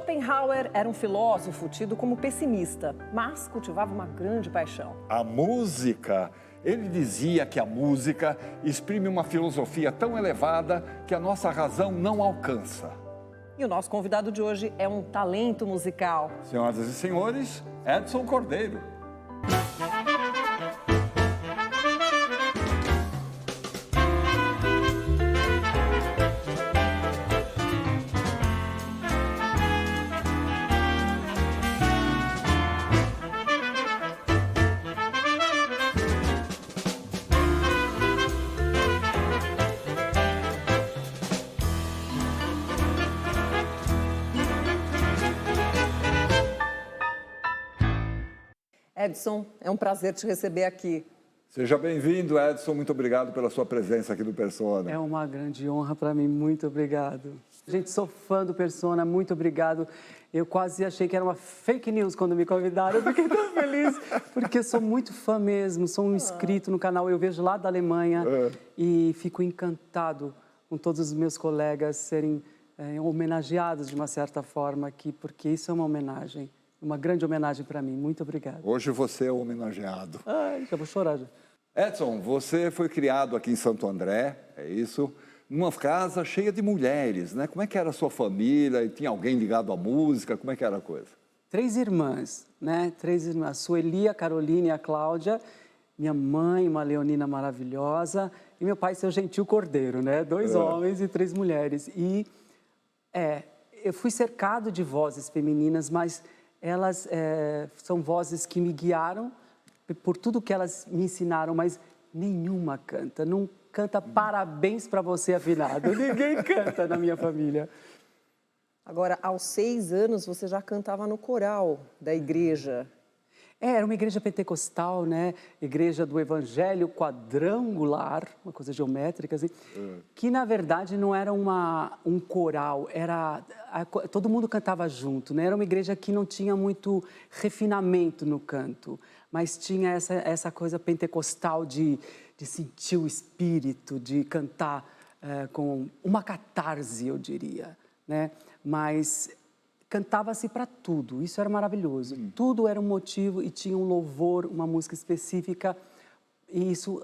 Schopenhauer era um filósofo tido como pessimista, mas cultivava uma grande paixão. A música. Ele dizia que a música exprime uma filosofia tão elevada que a nossa razão não alcança. E o nosso convidado de hoje é um talento musical. Senhoras e senhores, Edson Cordeiro. Edson, é um prazer te receber aqui. Seja bem-vindo, Edson. Muito obrigado pela sua presença aqui no Persona. É uma grande honra para mim. Muito obrigado. Gente, sou fã do Persona. Muito obrigado. Eu quase achei que era uma fake news quando me convidaram. Eu fiquei tão feliz, porque sou muito fã mesmo. Sou um inscrito no canal. Eu vejo lá da Alemanha e fico encantado com todos os meus colegas serem homenageados de uma certa forma aqui, porque isso é uma homenagem. Uma grande homenagem para mim. Muito obrigado. Hoje você é homenageado. Ai, já vou chorar. Já. Edson, você foi criado aqui em Santo André, é isso? Numa casa cheia de mulheres, né? Como é que era a sua família? E tinha alguém ligado à música? Como é que era a coisa? 3 irmãs, né? 3 irmãs. A Sueli, a Carolina e a Cláudia. Minha mãe, uma leonina maravilhosa. E meu pai, seu Gentil Cordeiro, né? 2 homens e 3 mulheres. E, eu fui cercado de vozes femininas, mas elas são vozes que me guiaram por tudo que elas me ensinaram, mas nenhuma canta. Não canta parabéns para você afinado. Ninguém canta na minha família. Agora, aos 6 anos, você já cantava no coral da igreja. Era uma igreja pentecostal, né? Igreja do Evangelho quadrangular, uma coisa geométrica, assim, que na verdade não era um coral, todo mundo cantava junto, né? Era uma igreja que não tinha muito refinamento no canto, mas tinha essa coisa pentecostal de sentir o espírito, de cantar com uma catarse, eu diria, né? Mas cantava-se para tudo, isso era maravilhoso. Tudo era um motivo e tinha um louvor, uma música específica. E isso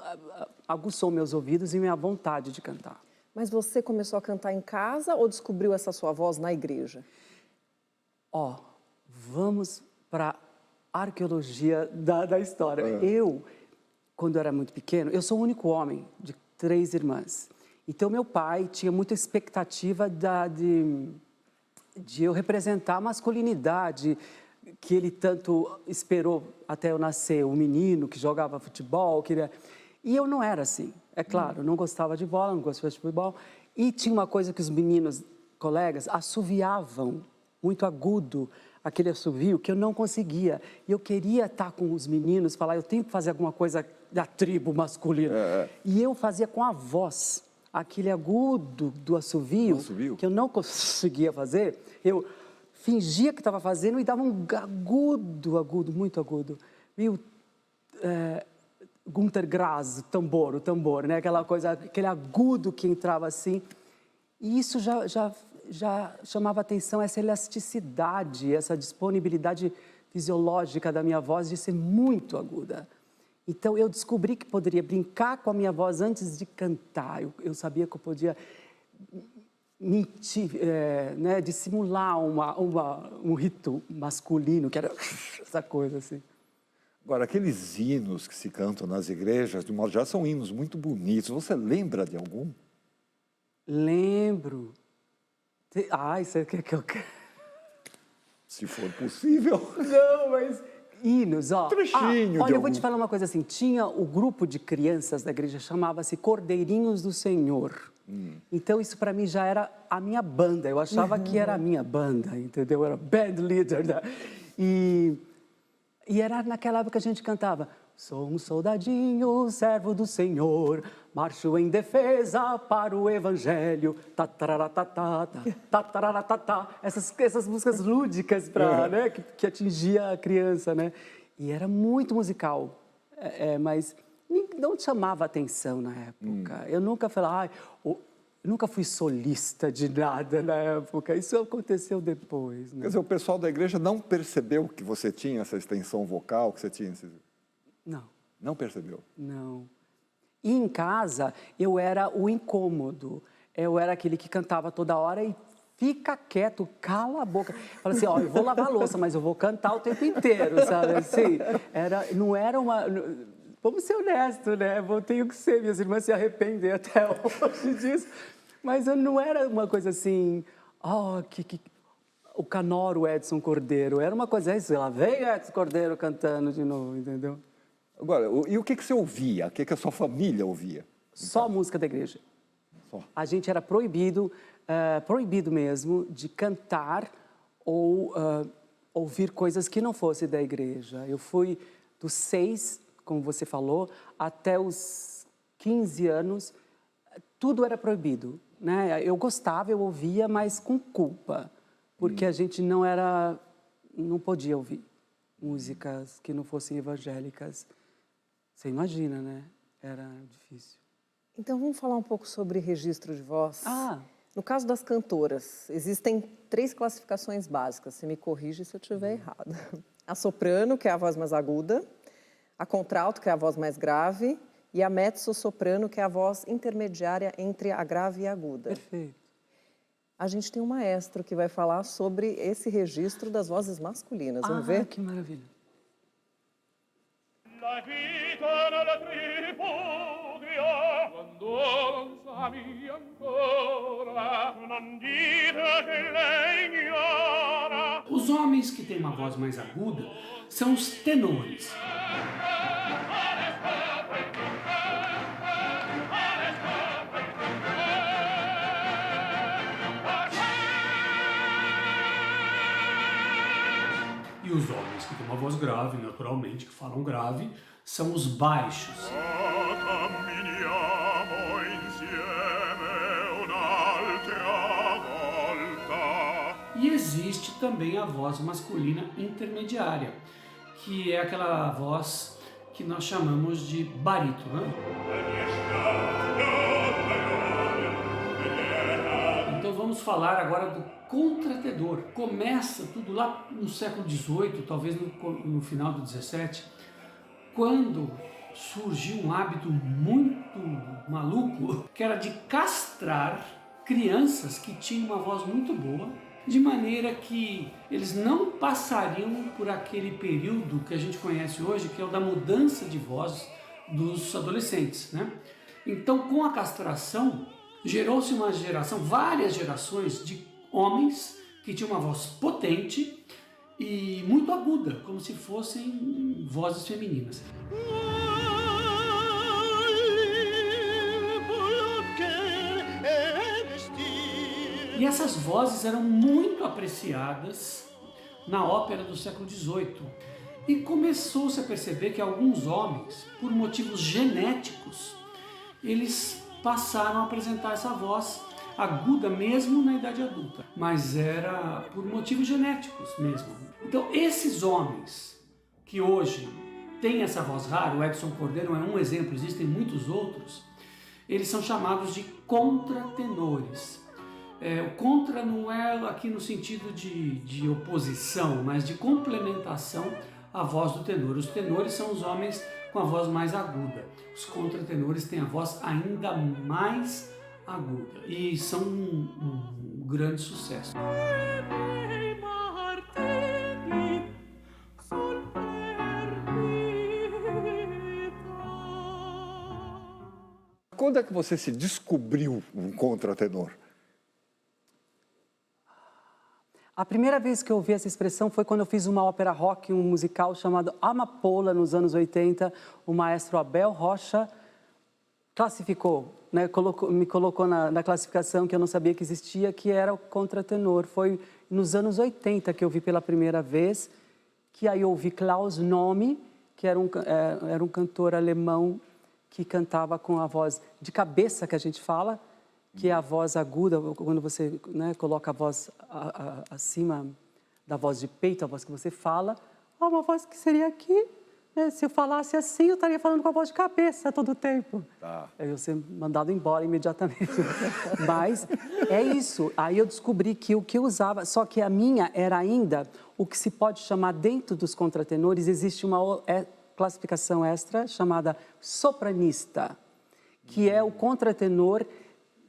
aguçou meus ouvidos e minha vontade de cantar. Mas você começou a cantar em casa ou descobriu essa sua voz na igreja? Vamos para a arqueologia da história. Eu, quando era muito pequeno, eu sou o único homem de 3 irmãs. Então, meu pai tinha muita expectativa de eu representar a masculinidade que ele tanto esperou até eu nascer, o menino que jogava futebol, E eu não era assim, é claro, não gostava de bola, não gostava de futebol. E tinha uma coisa que os meninos, colegas, assoviavam muito agudo, aquele assovio que eu não conseguia. E eu queria estar com os meninos, falar, eu tenho que fazer alguma coisa da tribo masculina. E eu fazia com a voz. Aquele agudo do assovio, que eu não conseguia fazer, eu fingia que estava fazendo e dava um agudo, muito agudo. Meio Günter Grass, o tambor, né? Aquela coisa, aquele agudo que entrava assim. E isso já chamava atenção, essa elasticidade, essa disponibilidade fisiológica da minha voz de ser muito aguda. Então, eu descobri que poderia brincar com a minha voz antes de cantar. Eu sabia que eu podia mentir, né, dissimular um rito masculino, que era essa coisa assim. Agora, aqueles hinos que se cantam nas igrejas, de modo geral, são hinos muito bonitos. Você lembra de algum? Lembro. Isso é que eu quero. Se for possível. Não, mas... hinos, Trechinho olha, eu vou te falar uma coisa assim, tinha o grupo de crianças da igreja, chamava-se Cordeirinhos do Senhor. Então, isso para mim já era a minha banda, eu achava que era a minha banda, entendeu? Eu era band leader. Né? E era naquela época que a gente cantava, sou um soldadinho, servo do Senhor, marcho em defesa para o Evangelho, essas músicas lúdicas né, que atingia a criança, né? E era muito musical, mas não chamava atenção na época. Eu nunca falava, Eu nunca fui solista de nada na época, isso aconteceu depois, né? Quer dizer, o pessoal da igreja não percebeu que você tinha essa extensão vocal, que você tinha esse... Não, Não percebeu? não. E em casa, eu era o incômodo. Eu era aquele que cantava toda hora e fica quieto, cala a boca. Fala assim, ó, eu vou lavar a louça, mas eu vou cantar o tempo inteiro, sabe? Assim, não era uma... Vamos ser honestos, né? Eu tenho que ser, minhas irmãs se arrependem até hoje disso. Mas eu não era uma coisa assim, o canoro Edson Cordeiro. Era uma coisa, sei lá, vem Edson Cordeiro cantando de novo, entendeu? Agora, e o que você ouvia? O que a sua família ouvia? Só música da igreja. Só. A gente era proibido mesmo, de cantar ou ouvir coisas que não fossem da igreja. Eu fui dos 6, como você falou, até os 15 anos, tudo era proibido, né? Eu gostava, eu ouvia, mas com culpa, porque a gente não podia ouvir músicas que não fossem evangélicas. Você imagina, né? Era difícil. Então, vamos falar um pouco sobre registro de voz. Ah. No caso das cantoras, existem 3 classificações básicas. Você me corrige se eu estiver errado. A soprano, que é a voz mais aguda, a contralto, que é a voz mais grave, e a mezzo-soprano, que é a voz intermediária entre a grave e a aguda. Perfeito. A gente tem um maestro que vai falar sobre esse registro das vozes masculinas. Vamos ver? Que maravilha. La vita nella tripudia, quando non sami ancora, non dite che lei ignora. Os homens que têm uma voz mais aguda são os tenores. E os homens que têm uma voz grave, naturalmente, que falam grave, são os baixos. Camminiamo insieme un'altra volta. E existe também a voz masculina intermediária, que é aquela voz que nós chamamos de barítono, né? Então vamos falar agora do contratenor. Começa tudo lá no século XVIII, talvez no final do XVII, quando surgiu um hábito muito maluco, que era de castrar crianças que tinham uma voz muito boa, de maneira que eles não passariam por aquele período que a gente conhece hoje, que é o da mudança de voz dos adolescentes, né? Então, com a castração, gerou-se uma geração, várias gerações de homens que tinham uma voz potente e muito aguda, como se fossem vozes femininas. E essas vozes eram muito apreciadas na ópera do século XVIII. E começou-se a perceber que alguns homens, por motivos genéticos, eles passaram a apresentar essa voz aguda mesmo na idade adulta, mas era por motivos genéticos mesmo. Então, esses homens que hoje têm essa voz rara, o Edson Cordeiro é um exemplo, existem muitos outros, eles são chamados de contratenores. O contra não é aqui no sentido de oposição, mas de complementação à voz do tenor. Os tenores são os homens com a voz mais aguda. Os contratenores têm a voz ainda mais aguda e são um grande sucesso. Quando é que você se descobriu um contratenor? A primeira vez que eu ouvi essa expressão foi quando eu fiz uma ópera rock, um musical chamado Amapola, nos anos 80. O maestro Abel Rocha classificou, né, me colocou na classificação que eu não sabia que existia, que era o contratenor. Foi nos anos 80 que eu vi pela primeira vez, que aí eu ouvi Klaus Nomi, que era um cantor alemão que cantava com a voz de cabeça, que a gente fala, que é a voz aguda, quando você, né, coloca a voz acima da voz de peito, a voz que você fala, uma voz que seria aqui, Se eu falasse assim, eu estaria falando com a voz de cabeça todo o tempo. Tá. Eu ia ser mandado embora imediatamente. Mas é isso. Aí eu descobri que o que eu usava... Só que a minha era ainda o que se pode chamar, dentro dos contratenores, existe uma classificação extra chamada sopranista, que é o contratenor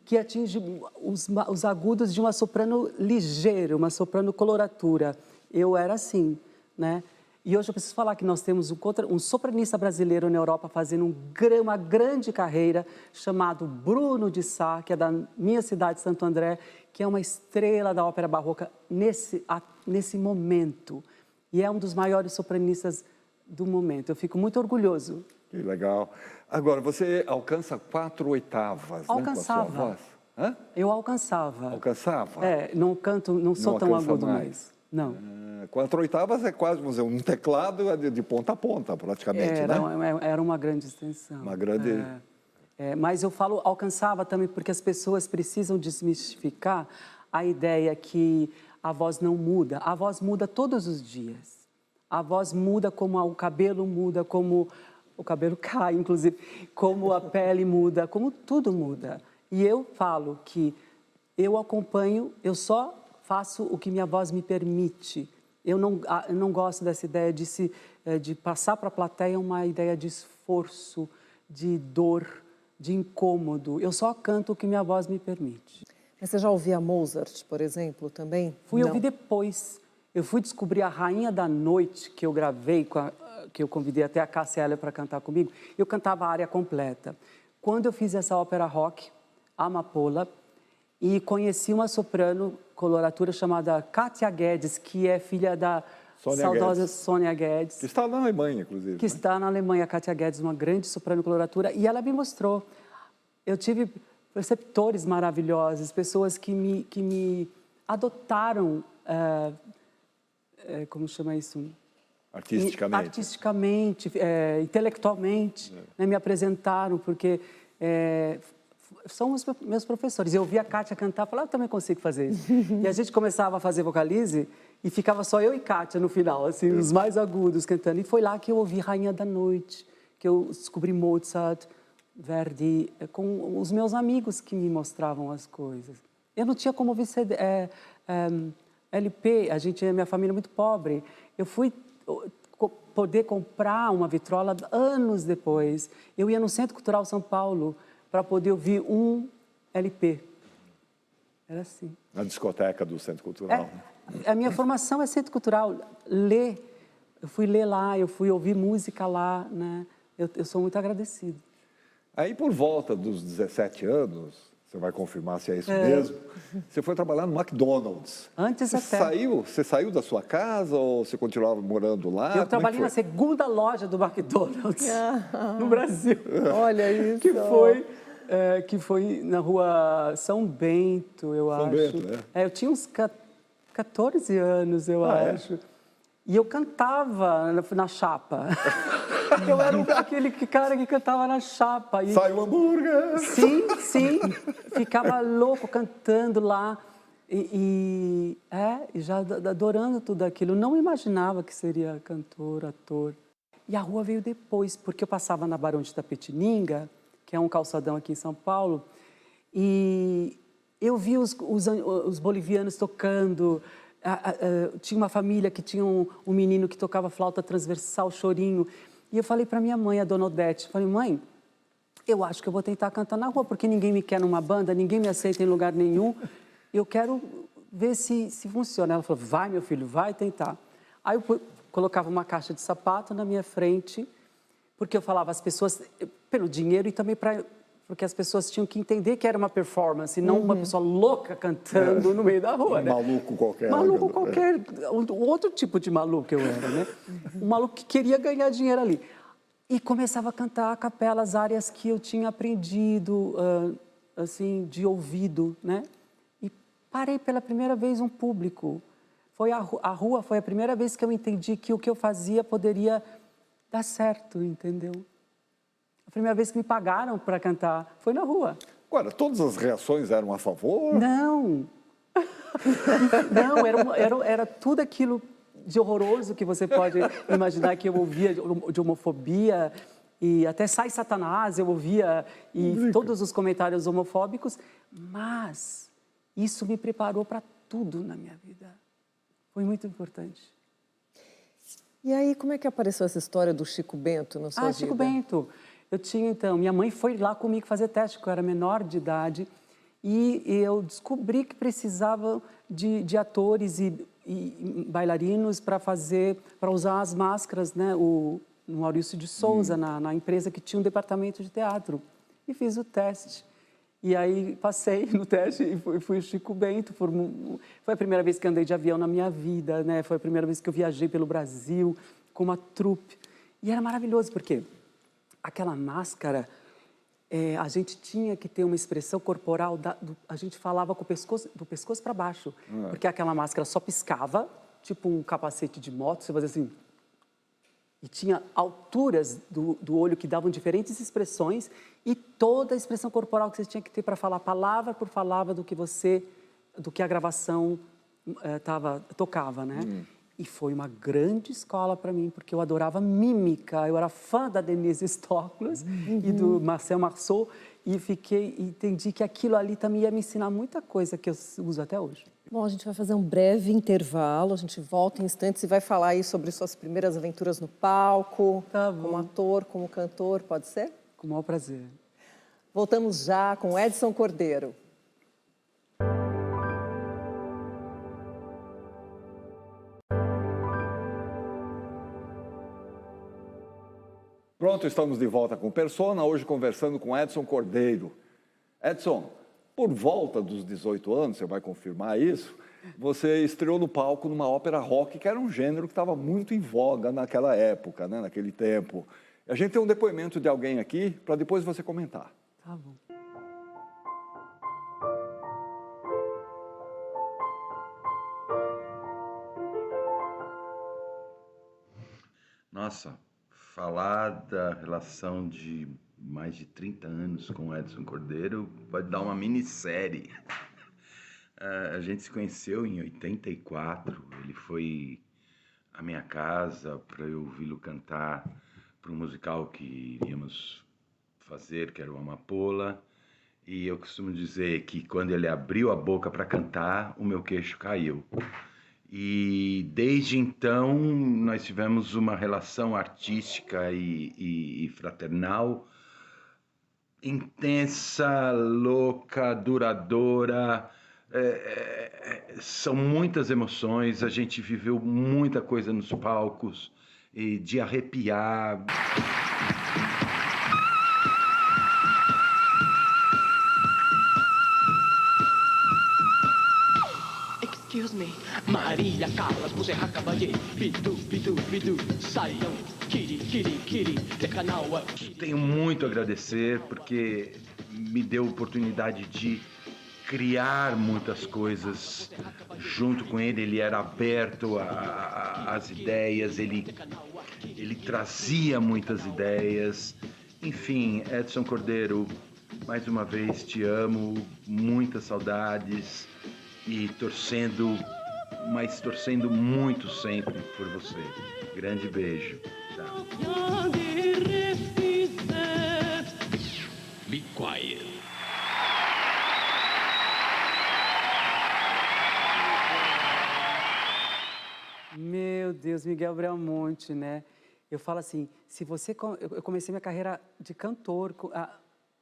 que atinge os agudos de uma soprano ligeira, uma soprano coloratura. Eu era assim, né? E hoje eu preciso falar que nós temos um sopranista brasileiro na Europa fazendo uma grande carreira, chamado Bruno de Sá, que é da minha cidade, Santo André, que é uma estrela da ópera barroca nesse momento. E é um dos maiores sopranistas do momento. Eu fico muito orgulhoso. Que legal. Agora, você alcança 4 oitavas, Alcançava. né, com a sua voz? Hã? Eu alcançava. Alcançava? Não canto, não sou tão alcança agudo mais. mais. Não. 4 oitavas é quase, vamos dizer, um teclado de ponta a ponta, praticamente, né? Era uma grande extensão. Uma grande... Mas eu falo alcançava também porque as pessoas precisam desmistificar a ideia que a voz não muda. A voz muda todos os dias. A voz muda como o cabelo muda, como o cabelo cai, inclusive, como a pele muda, como tudo muda. E eu falo que eu acompanho, eu só faço o que minha voz me permite. Eu não gosto dessa ideia de passar para a plateia uma ideia de esforço, de dor, de incômodo. Eu só canto o que minha voz me permite. Mas você já ouvia Mozart, por exemplo, também? Fui Não. ouvir depois. Eu fui descobrir a Rainha da Noite, que eu gravei, que eu convidei até a Cássia Eller para cantar comigo. Eu cantava a área completa. Quando eu fiz essa ópera rock, Amapola, e conheci uma soprano coloratura chamada Katia Guedes, que é filha da saudosa Guedes. Sônia Guedes. Que está na Alemanha, inclusive. Que né? está na Alemanha, Katia Guedes, uma grande soprano coloratura, e ela me mostrou. Eu tive preceptores maravilhosos, pessoas que me adotaram, como chama isso? Artisticamente. Artisticamente, intelectualmente, né, me apresentaram, porque são os meus professores. Eu ouvia a Kátia cantar, falava, eu também consigo fazer isso. E a gente começava a fazer vocalize e ficava só eu e Kátia no final, assim, os mais agudos cantando. E foi lá que eu ouvi Rainha da Noite, que eu descobri Mozart, Verdi, com os meus amigos que me mostravam as coisas. Eu não tinha como ouvir LP, minha família é muito pobre. Eu fui poder comprar uma vitrola anos depois. Eu ia no Centro Cultural São Paulo para poder ouvir um LP. Era assim. Na discoteca do Centro Cultural. A minha formação é Centro Cultural. Ler, eu fui ler lá, eu fui ouvir música lá, né? Eu sou muito agradecida. Aí, por volta dos 17 anos, você vai confirmar se é isso mesmo, você foi trabalhar no McDonald's. Antes você até. Você saiu da sua casa ou você continuava morando lá? Eu trabalhei na segunda loja do McDonald's no Brasil. Olha isso. Que foi na rua São Bento, eu acho. Bento, eu tinha uns 14 anos, eu acho. E eu cantava na chapa. Eu era aquele cara que cantava na chapa. E... Sai o hambúrguer! Sim. Ficava louco cantando lá. E já adorando tudo aquilo. Não imaginava que seria cantor, ator. E a rua veio depois, porque eu passava na Barão de Itapetininga, que é um calçadão aqui em São Paulo, e eu vi os bolivianos tocando. Tinha uma família que tinha um menino que tocava flauta transversal, chorinho. E eu falei para minha mãe, a dona Odete, falei, mãe, eu acho que eu vou tentar cantar na rua, porque ninguém me quer numa banda, ninguém me aceita em lugar nenhum. Eu quero ver se funciona. Ela falou, vai, meu filho, vai tentar. Aí eu colocava uma caixa de sapato na minha frente, porque eu falava às pessoas, pelo dinheiro e também porque as pessoas tinham que entender que era uma performance, não uma pessoa louca cantando no meio da rua, né? Maluco qualquer. Maluco qualquer, outro tipo de maluco eu era, né? Um maluco que queria ganhar dinheiro ali. E começava a cantar a capela as áreas que eu tinha aprendido, assim, de ouvido, né? E parei pela primeira vez um público. A rua foi a primeira vez que eu entendi que o que eu fazia poderia dar certo, entendeu? A primeira vez que me pagaram para cantar foi na rua. Agora, todas as reações eram a favor? Não. Não, era tudo aquilo de horroroso que você pode imaginar que eu ouvia de homofobia. E até Sai Satanás eu ouvia, e todos os comentários homofóbicos. Mas isso me preparou para tudo na minha vida. Foi muito importante. E aí, como é que apareceu essa história do Chico Bento na sua vida? Chico Bento. Eu tinha, então, minha mãe foi lá comigo fazer teste, porque eu era menor de idade, e eu descobri que precisava de atores e bailarinos para usar as máscaras, né? No Maurício de Souza, na empresa que tinha um departamento de teatro. E fiz o teste. E aí passei no teste e fui o Chico Bento. Foi a primeira vez que andei de avião na minha vida, né? Foi a primeira vez que eu viajei pelo Brasil com uma trupe. E era maravilhoso, porque aquela máscara, a gente tinha que ter uma expressão corporal, a gente falava com do pescoço para baixo, porque aquela máscara só piscava, tipo um capacete de moto, você fazia assim. E tinha alturas do olho que davam diferentes expressões e toda a expressão corporal que você tinha que ter para falar palavra por palavra do que a gravação tocava, né? E foi uma grande escola para mim, porque eu adorava mímica, eu era fã da Denise Stoklos e do Marcel Marceau, e entendi que aquilo ali também ia me ensinar muita coisa que eu uso até hoje. Bom, a gente vai fazer um breve intervalo, a gente volta em instantes e vai falar aí sobre suas primeiras aventuras no palco, como ator, como cantor, pode ser? Com o maior prazer. Voltamos já com Edson Cordeiro. Pronto, estamos de volta com Persona, hoje conversando com Edson Cordeiro. Edson, por volta dos 18 anos, você vai confirmar isso, você estreou no palco numa ópera rock, que era um gênero que estava muito em voga naquela época, né, naquele tempo. A gente tem um depoimento de alguém aqui, para depois você comentar. Tá bom. Nossa, falar da relação de mais de 30 anos com o Edson Cordeiro pode dar uma minissérie. A gente se conheceu em 84, ele foi à minha casa para eu ouvi-lo cantar para um musical que iríamos fazer, que era o Amapola, e eu costumo dizer que quando ele abriu a boca para cantar, o meu queixo caiu. E desde então nós tivemos uma relação artística e fraternal intensa, louca, duradoura. São muitas emoções, a gente viveu muita coisa nos palcos, e de arrepiar. Excuse me. Maria Callas, Muserra Caballé, Bidu, Bidu, Bidu, Saião, Kiri, Kiri, Kiri, Decanaua. Tenho muito a agradecer porque me deu a oportunidade de criar muitas coisas junto com ele. Ele era aberto às ideias, ele trazia muitas ideias. Enfim, Edson Cordeiro, mais uma vez te amo, muitas saudades. E torcendo muito sempre por você. Grande beijo. Tchau. Be quiet. Meu Deus, Miguel Bramonte, né? Eu falo assim, eu comecei minha carreira de cantor, a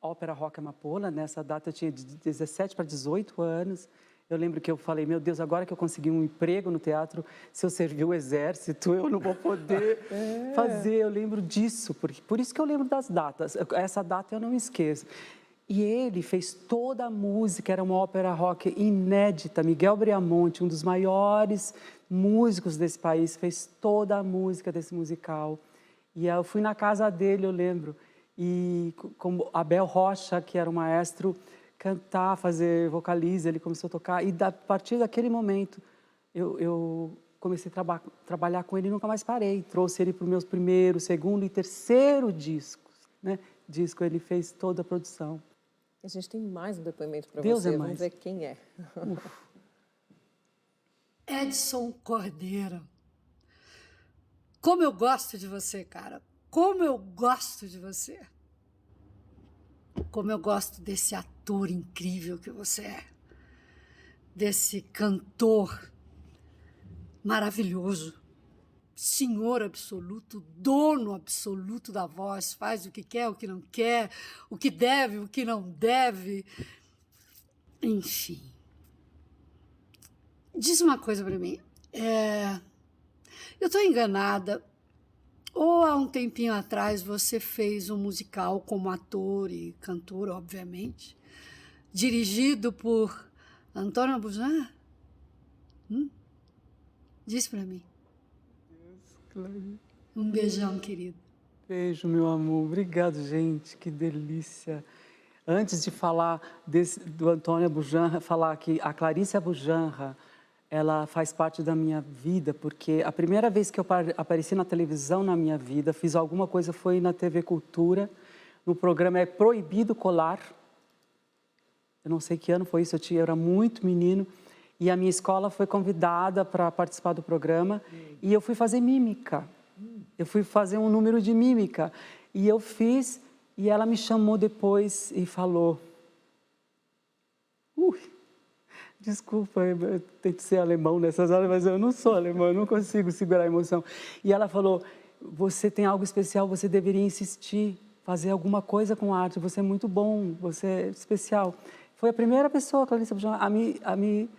ópera Rock Amapola, nessa data eu tinha de 17 para 18 anos. Eu lembro que eu falei, meu Deus, agora que eu consegui um emprego no teatro, se eu servir o exército, eu não vou poder fazer. Eu lembro disso, por isso que eu lembro das datas. Essa data eu não esqueço. E ele fez toda a música, era uma ópera rock inédita. Miguel Bramonte, um dos maiores músicos desse país, fez toda a música desse musical. E eu fui na casa dele, eu lembro, e como Abel Rocha, que era o maestro, cantar, fazer vocalize, ele começou a tocar, e a partir daquele momento eu comecei a trabalhar com ele e nunca mais parei. Trouxe ele para os meus primeiro, segundo e terceiro discos, né? Ele fez toda a produção. A gente tem mais um depoimento para Deus você, é mais. vamos ver quem é. Edson Cordeiro, Como eu gosto de você, cara. Como eu gosto de você. Como eu gosto desse ator incrível que você é. Desse cantor maravilhoso. Senhor absoluto, dono absoluto da voz. Faz o que quer, o que não quer, o que deve, o que não deve. Enfim. Diz uma coisa para mim. Eu estou enganada. Ou há um tempinho atrás você fez um musical como ator e cantor, obviamente, dirigido por Antônio Bujan? Diz para mim. Um beijão, querido. Beijo, meu amor. Obrigado, gente. Que delícia. Antes de falar do Antônio Bujanra, falar que a Clarice Bujanra, ela faz parte da minha vida, porque a primeira vez que eu apareci na televisão na minha vida, fiz alguma coisa, foi na TV Cultura, no programa É Proibido Colar. Eu não sei que ano foi isso, eu era muito menino, e a minha escola foi convidada para participar do programa, e eu fui fazer mímica. Eu fui fazer um número de mímica, e eu fiz, e ela me chamou depois e falou... Desculpa, eu tento ser alemão nessas horas, mas eu não sou alemão, eu não consigo segurar a emoção. E ela falou, você tem algo especial, você deveria insistir, fazer alguma coisa com arte, você é muito bom, você é especial. Foi a primeira pessoa, Clarice Bujanra, a me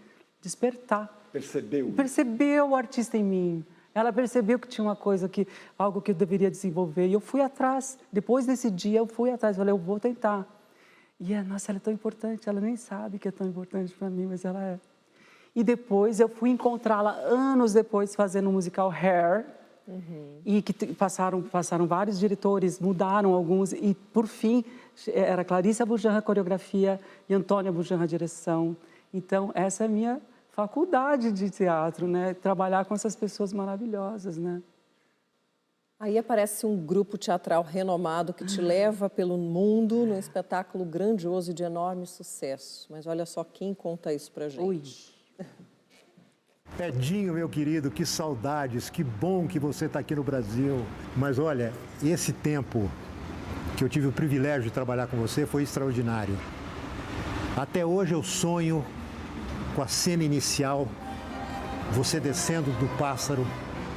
despertar. Percebeu? Percebeu o artista em mim. Ela percebeu que tinha uma coisa, algo que eu deveria desenvolver. E eu fui atrás. Depois desse dia, eu fui atrás. Falei, eu vou tentar. E, nossa, ela é tão importante. Ela nem sabe que é tão importante para mim, mas ela é. E depois, eu fui encontrá-la anos depois, fazendo o musical Hair. E que passaram vários diretores, mudaram alguns. E, por fim, era Clarice Bujanra, coreografia, e Antônia Bujanra, direção. Então, essa é a minha faculdade de teatro, né? Trabalhar com essas pessoas maravilhosas, né? Aí aparece um grupo teatral renomado que te leva pelo mundo num espetáculo grandioso e de enorme sucesso. Mas olha só quem conta isso pra gente. Ui. Edinho, meu querido, que saudades, que bom que você está aqui no Brasil. Mas olha, esse tempo que eu tive o privilégio de trabalhar com você foi extraordinário. Até hoje eu sonho com a cena inicial, você descendo do pássaro,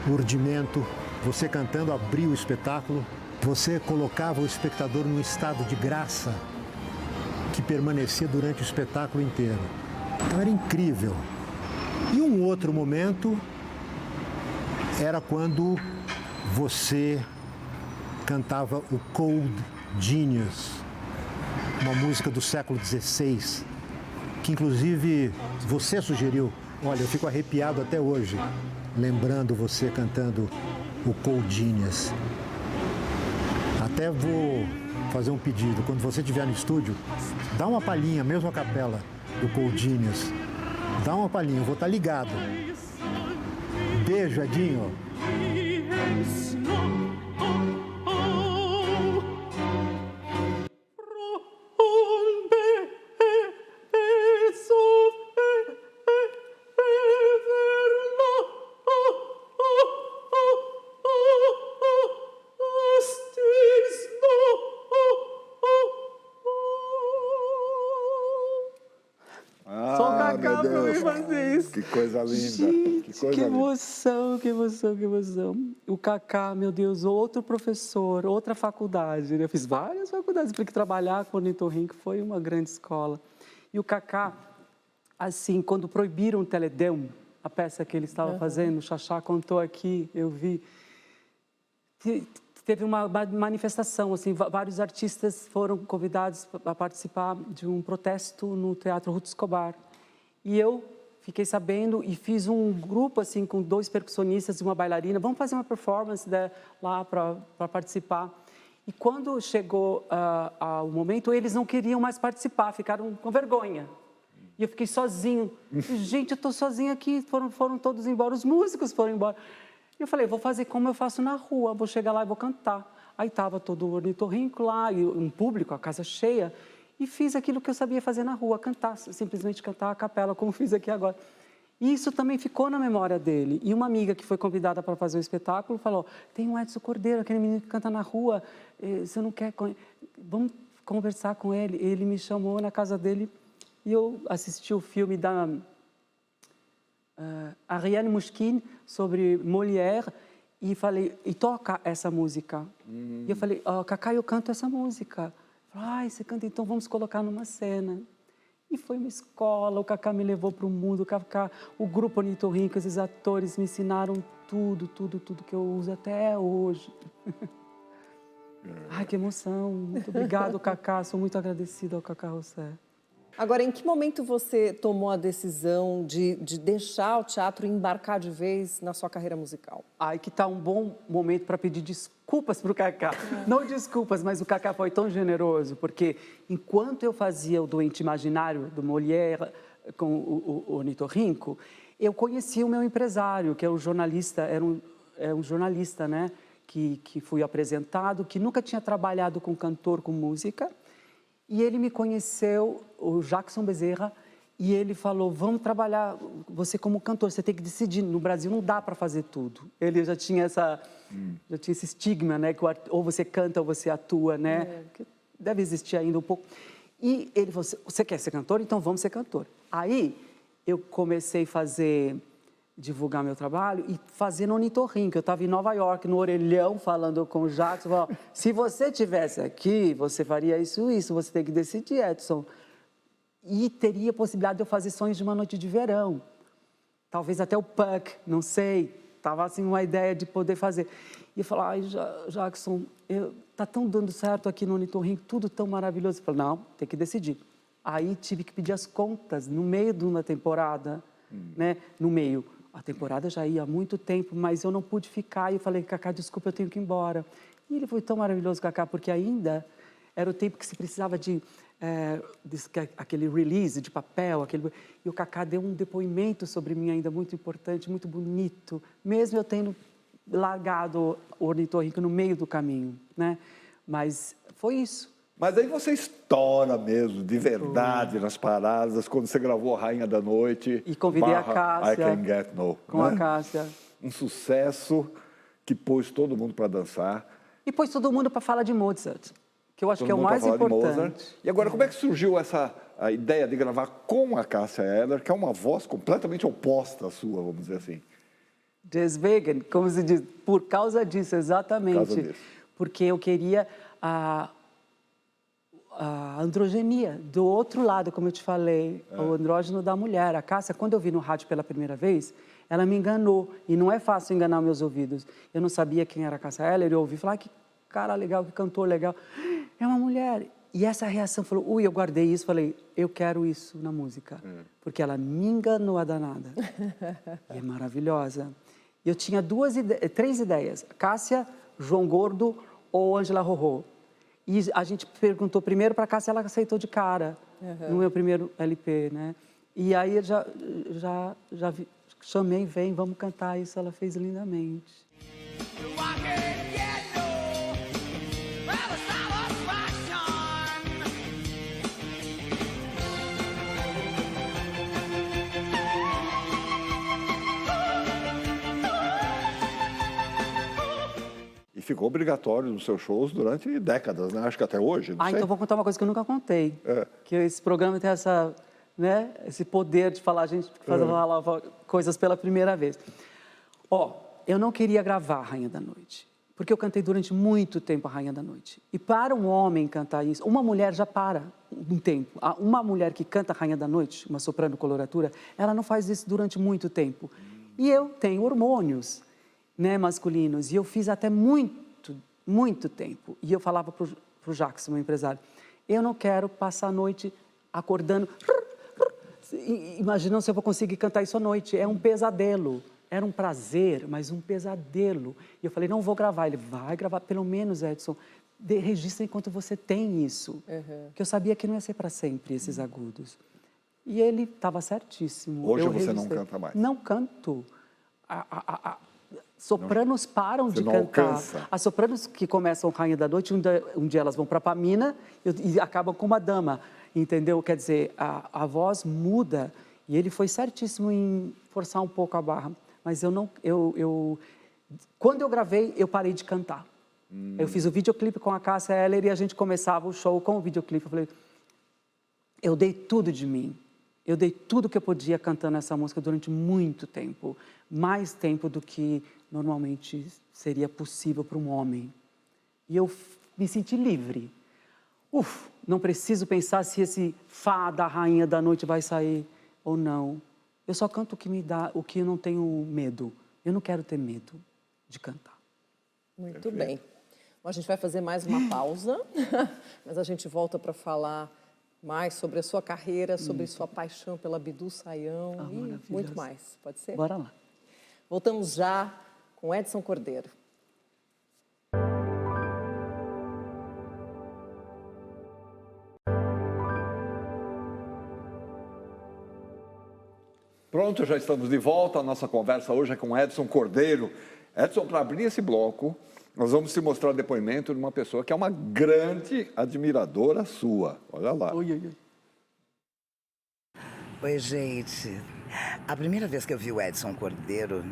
o urdimento, você cantando, abriu o espetáculo, você colocava o espectador num estado de graça que permanecia durante o espetáculo inteiro. Então era incrível. E um outro momento era quando você cantava o Cold Genius, uma música do século XVI, que inclusive você sugeriu. Olha, eu fico arrepiado até hoje, lembrando você cantando o Cold Genius. Até vou fazer um pedido, quando você estiver no estúdio, dá uma palhinha, mesmo a capela do Cold Genius. Dá uma palhinha, eu vou estar ligado. Beijo, Edinho. Só o Cacá pra mim fazer isso. Que coisa linda. Gente, que coisa que linda. emoção, que emoção, que emoção. O Cacá, meu Deus, outro professor, outra faculdade. Né? Eu fiz várias faculdades, porque trabalhar com o Ornitorrinco foi uma grande escola. E o Cacá, assim, quando proibiram o Teledão, a peça que ele estava fazendo, o Xaxá contou aqui, eu vi, teve uma manifestação, assim, vários artistas foram convidados a participar de um protesto no Teatro Ruth Escobar. E eu fiquei sabendo e fiz um grupo, assim, com 2 percussionistas e uma bailarina. Vamos fazer uma performance lá para participar. E quando chegou o momento, eles não queriam mais participar, ficaram com vergonha. E eu fiquei sozinho. Gente, eu estou sozinha aqui, foram todos embora, os músicos foram embora. E eu falei, vou fazer como eu faço na rua, vou chegar lá e vou cantar. Aí estava todo o Ornitorrinco lá, e um público, a casa cheia, e fiz aquilo que eu sabia fazer na rua, cantar, simplesmente cantar a capela, como fiz aqui agora. E isso também ficou na memória dele. E uma amiga que foi convidada para fazer o espetáculo falou, tem um Edson Cordeiro, aquele menino que canta na rua, você não quer... Vamos conversar com ele. Ele me chamou na casa dele e eu assisti o filme da Ariane Mouchkine sobre Molière e falei, e toca essa música. E eu falei, Cacá, eu canto essa música. Ai, você canta, então vamos colocar numa cena. E foi uma escola, o Cacá me levou para o mundo, o grupo Ornitorrinco, esses atores me ensinaram tudo que eu uso até hoje. Ai, que emoção. Muito obrigado, Cacá. Sou muito agradecida ao Cacá Rossé. Agora, em que momento você tomou a decisão de deixar o teatro e embarcar de vez na sua carreira musical? Ai, que tá um bom momento para pedir desculpas para o Cacá. Não desculpas, mas o Cacá foi tão generoso, porque enquanto eu fazia o Doente Imaginário, do Molière, com o Ornitorrinco, eu conheci o meu empresário, que é um jornalista, é um jornalista, né? Que fui apresentado, que nunca tinha trabalhado com cantor, com música. E ele me conheceu, o Jackson Bezerra, e ele falou, vamos trabalhar, você como cantor, você tem que decidir, no Brasil não dá para fazer tudo. Ele já tinha esse estigma, né, que ou você canta ou você atua, né, que deve existir ainda um pouco. E ele falou, você quer ser cantor? Então vamos ser cantor. Aí eu comecei a divulgar meu trabalho e fazendo Ornitorrinco. Eu estava em Nova York, no orelhão, falando com o Jackson, falando, se você estivesse aqui, você faria isso, você tem que decidir, Edson. E teria a possibilidade de eu fazer Sonhos de uma Noite de Verão. Talvez até o Puck, não sei. Estava assim uma ideia de poder fazer. E eu falei, Jackson, tá tão dando certo aqui no Ornitorrinco, tudo tão maravilhoso. Eu falei, não, tem que decidir. Aí tive que pedir as contas no meio de uma temporada, né? No meio. A temporada já ia há muito tempo, mas eu não pude ficar. E eu falei, Cacá, desculpa, eu tenho que ir embora. E ele foi tão maravilhoso, Cacá, porque ainda era o tempo que se precisava de aquele release de papel. E o Cacá deu um depoimento sobre mim ainda muito importante, muito bonito, mesmo eu tendo largado o Ornitorrinco no meio do caminho, né? Mas foi isso. Mas aí você estoura mesmo, de verdade, nas paradas, quando você gravou a Rainha da Noite. E convidei a Cássia. I Can Get No. Com a Cássia. Um sucesso que pôs todo mundo para dançar. E pôs todo mundo para falar de Mozart, que eu acho que é o mais importante. E agora, como é que surgiu a ideia de gravar com a Cássia Eller, que é uma voz completamente oposta à sua, vamos dizer assim? Deswegen, como se diz, por causa disso, exatamente. Por causa disso. Porque eu queria a androgenia, do outro lado, como eu te falei, o andrógeno da mulher. A Cássia, quando eu vi no rádio pela primeira vez, ela me enganou. E não é fácil enganar meus ouvidos. Eu não sabia quem era a Cássia Eller, eu ouvi falar, que cara legal, que cantor legal. É uma mulher. E essa reação falou, eu guardei isso, falei, eu quero isso na música. Porque ela me enganou a danada. E é maravilhosa. Eu tinha 3 ideias. Cássia, João Gordo ou Ângela Rorô. E a gente perguntou primeiro para a Cássia, ela aceitou de cara, no meu primeiro LP, né? E aí eu já chamei, vem, vamos cantar isso, ela fez lindamente. E ficou obrigatório nos seus shows durante décadas, né? Acho que até hoje. Não sei. Então vou contar uma coisa que eu nunca contei. Que esse programa tem esse poder de falar, a gente fazer coisas pela primeira vez. Eu não queria gravar a Rainha da Noite, porque eu cantei durante muito tempo a Rainha da Noite. E para um homem cantar isso, uma mulher já para um tempo. Uma mulher que canta a Rainha da Noite, uma soprano coloratura, ela não faz isso durante muito tempo. E eu tenho hormônios, né, masculinos, e eu fiz até muito tempo. E eu falava para o Jackson, meu empresário, eu não quero passar a noite acordando, imaginando se eu vou conseguir cantar isso à noite, é um pesadelo. Era um prazer, mas um pesadelo. E eu falei, não vou gravar. Ele vai gravar, pelo menos, Edson, registra enquanto você tem isso. Porque eu sabia que não ia ser para sempre, esses agudos. E ele estava certíssimo. Hoje você não canta mais? Não canto. Sopranos param de não cantar. Alcança. As sopranos que começam Rainha da Noite, um dia elas vão para Pamina e acabam com uma dama, entendeu? Quer dizer, a voz muda E ele foi certíssimo em forçar um pouco a barra. Mas quando eu gravei, eu parei de cantar. Eu fiz o videoclipe com a Cássia Eller e a gente começava o show com o videoclipe. Eu falei, eu dei tudo de mim. Eu dei tudo que eu podia cantando essa música durante muito tempo. Mais tempo do que normalmente seria possível para um homem. E eu me senti livre. Não preciso pensar se esse Fá da Rainha da Noite vai sair ou não. Eu só canto o que me dá, o que eu não tenho medo. Eu não quero ter medo de cantar. Muito bem. Bom, a gente vai fazer mais uma pausa, mas a gente volta para falar mais sobre a sua carreira, sobre sua paixão pela Bidu Sayão e muito mais. Pode ser? Bora lá. Voltamos já com Edson Cordeiro. Pronto, já estamos de volta. A nossa conversa hoje é com Edson Cordeiro. Edson, para abrir esse bloco, nós vamos te mostrar o depoimento de uma pessoa que é uma grande admiradora sua. Olha lá. Oi, gente. A primeira vez que eu vi o Edson Cordeiro,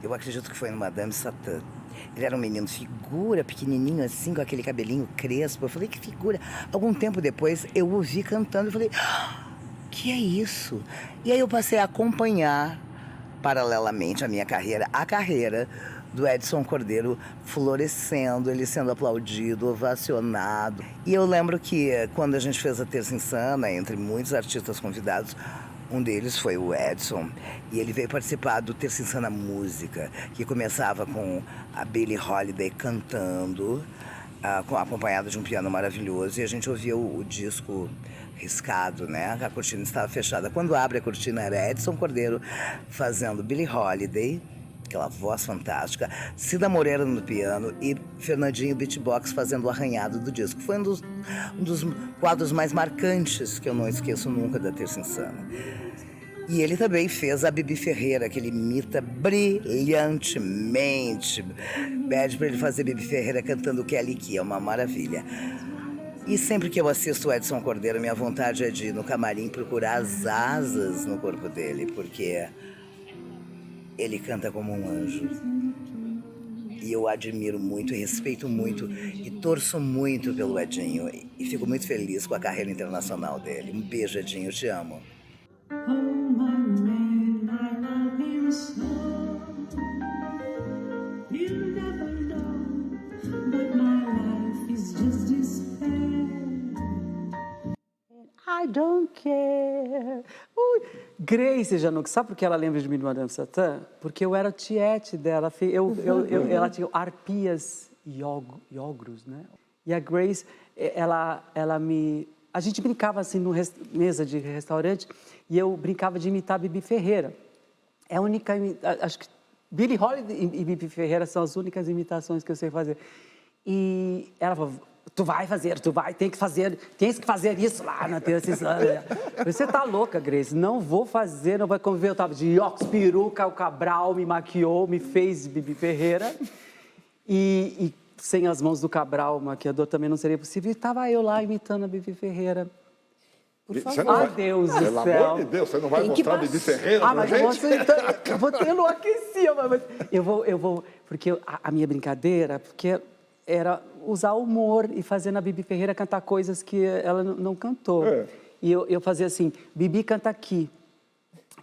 eu acredito que foi no Madame Satã. Ele era um menino figura, pequenininho assim, com aquele cabelinho crespo. Eu falei, que figura. Algum tempo depois, eu o vi cantando e falei... que é isso? E aí eu passei a acompanhar, paralelamente, a carreira do Edson Cordeiro florescendo, ele sendo aplaudido, ovacionado. E eu lembro que quando a gente fez a Terça Insana, entre muitos artistas convidados, um deles foi o Edson, e ele veio participar do Terça Insana Música, que começava com a Billie Holiday cantando, acompanhado de um piano maravilhoso, e a gente ouvia o disco riscado, né? A cortina estava fechada. Quando abre a cortina era Edson Cordeiro fazendo Billie Holiday, aquela voz fantástica, Cida Moreira no piano e Fernandinho Beatbox fazendo o arranhado do disco. Foi um dos quadros mais marcantes que eu não esqueço nunca da Terça Insana. E ele também fez a Bibi Ferreira, que ele imita brilhantemente. Pede para ele fazer Bibi Ferreira cantando o Kelly Key, é uma maravilha. E sempre que eu assisto o Edson Cordeiro, minha vontade é de ir no camarim procurar as asas no corpo dele, porque ele canta como um anjo. E eu admiro muito, e respeito muito e torço muito pelo Edinho. E fico muito feliz com a carreira internacional dele. Um beijo, Edinho, eu te amo. I don't care. Grace Januc, sabe por que ela lembra de mim do Madame Satã? Porque eu era tiete dela. Ela tinha arpias e ogros, né? E a Grace, ela me... A gente brincava assim no mesa de restaurante e eu brincava de imitar a Bibi Ferreira. É a única... Acho que Billie Holiday e Bibi Ferreira são as únicas imitações que eu sei fazer. E ela falou... tens que fazer isso lá na Terça Insana. Você tá louca, Grace, não vou fazer, não vai conviver. Eu tava de óculos, peruca, o Cabral me maquiou, me fez Bibi Ferreira. E sem as mãos do Cabral, o maquiador, também não seria possível. E tava eu lá imitando a Bibi Ferreira. Por favor. Deus do céu. Pelo amor de Deus, você não vai mostrar a Bibi Ferreira pra gente? Eu não aquecia, mas eu vou... Porque a minha brincadeira, porque era... usar humor e fazer na Bibi Ferreira cantar coisas que ela não cantou. E eu fazia assim, Bibi canta aqui,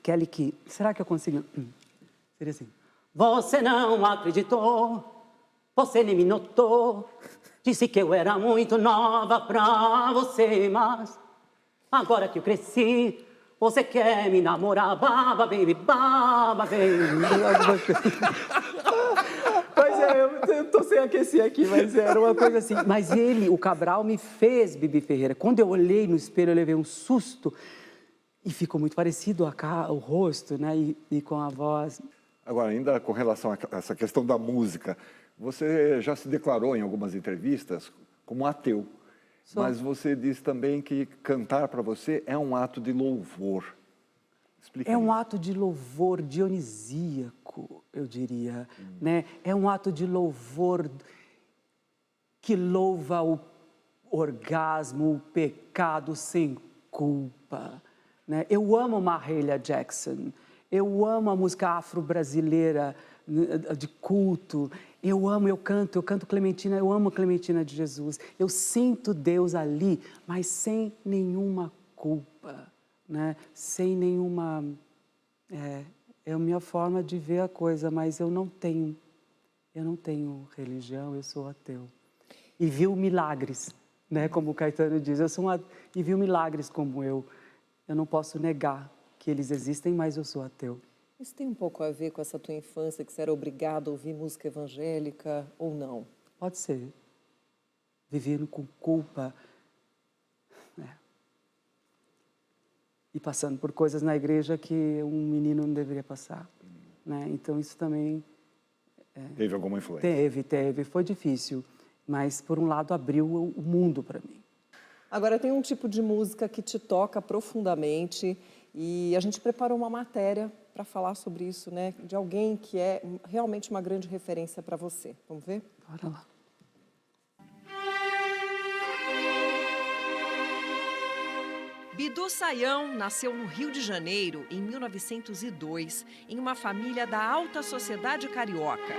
Kelly Key. Será que eu consigo? Seria assim. Você não acreditou, você nem me notou, disse que eu era muito nova pra você, mas agora que eu cresci, você quer me namorar, baba, baby, baba, baby. Mas eu tô sem aquecer aqui, mas era uma coisa assim. Mas o Cabral me fez Bibi Ferreira. Quando eu olhei no espelho, eu levei um susto e ficou muito parecido o rosto, né? E com a voz. Agora, ainda com relação a essa questão da música, você já se declarou em algumas entrevistas como ateu. Mas você disse também que cantar para você é um ato de louvor. Explica um ato de louvor dionisíaco, eu diria, né? É um ato de louvor que louva o orgasmo, o pecado sem culpa, né? Eu amo Mahalia Jackson, eu amo a música afro-brasileira de culto, eu canto Clementina, eu amo Clementina de Jesus, eu sinto Deus ali, mas sem nenhuma culpa, né? Sem nenhuma... É a minha forma de ver a coisa, mas eu não tenho religião, eu sou ateu. E viu milagres, né? Como o Caetano diz, e viu milagres como eu não posso negar que eles existem, mas eu sou ateu. Isso tem um pouco a ver com essa tua infância, que você era obrigado a ouvir música evangélica ou não? Pode ser. Vivendo com culpa, né? E passando por coisas na igreja que um menino não deveria passar, né? Então isso também... Teve alguma influência? Teve. Foi difícil, mas por um lado abriu o mundo para mim. Agora tem um tipo de música que te toca profundamente e a gente preparou uma matéria para falar sobre isso, né? De alguém que é realmente uma grande referência para você. Vamos ver? Bora lá. Bidu Sayão nasceu no Rio de Janeiro em 1902, em uma família da alta sociedade carioca.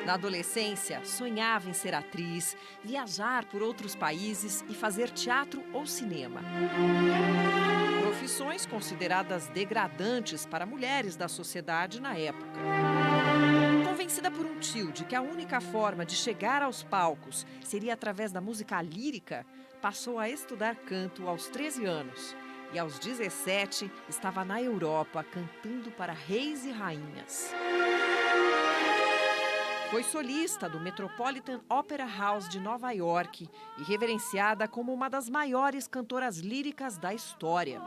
Na adolescência, sonhava em ser atriz, viajar por outros países e fazer teatro ou cinema. Profissões consideradas degradantes para mulheres da sociedade na época. Convencida por um tio de que a única forma de chegar aos palcos seria através da música lírica, passou a estudar canto aos 13 anos e aos 17 estava na Europa cantando para reis e rainhas. Foi solista do Metropolitan Opera House de Nova York e reverenciada como uma das maiores cantoras líricas da história.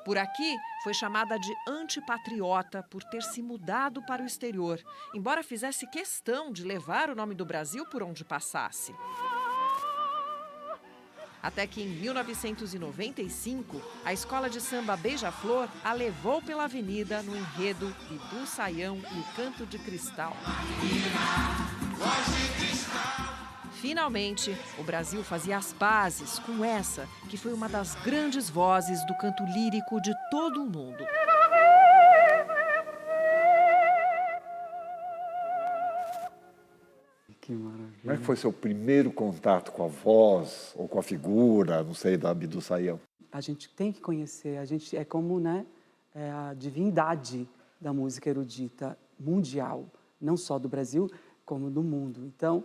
Por aqui, foi chamada de antipatriota por ter se mudado para o exterior, embora fizesse questão de levar o nome do Brasil por onde passasse. Até que, em 1995, a escola de samba Beija-Flor a levou pela avenida no enredo Bidu Sayão e o Canto de Cristal. Finalmente, o Brasil fazia as pazes com essa, que foi uma das grandes vozes do canto lírico de todo o mundo. Que maravilha. Como é que foi seu primeiro contato com a voz ou com a figura, não sei, da Bidu Sayão? A gente tem que conhecer, a gente é como, né, a divindade da música erudita mundial, não só do Brasil, como do mundo. Então,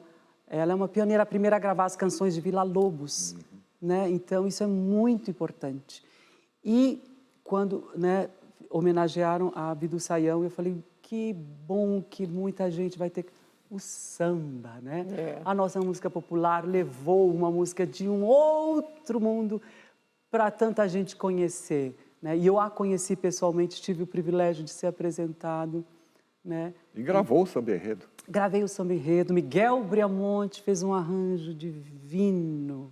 ela é uma pioneira, a primeira a gravar as canções de Villa-Lobos, né? Então, isso é muito importante. E quando, né, homenagearam a Bidu Sayão, eu falei, que bom que muita gente vai ter o samba, né? A nossa música popular levou uma música de um outro mundo para tanta gente conhecer, né? E eu a conheci pessoalmente, tive o privilégio de ser apresentado, né? E gravou o samba enredo. Gravei o samba enredo, Miguel Briamonte fez um arranjo divino.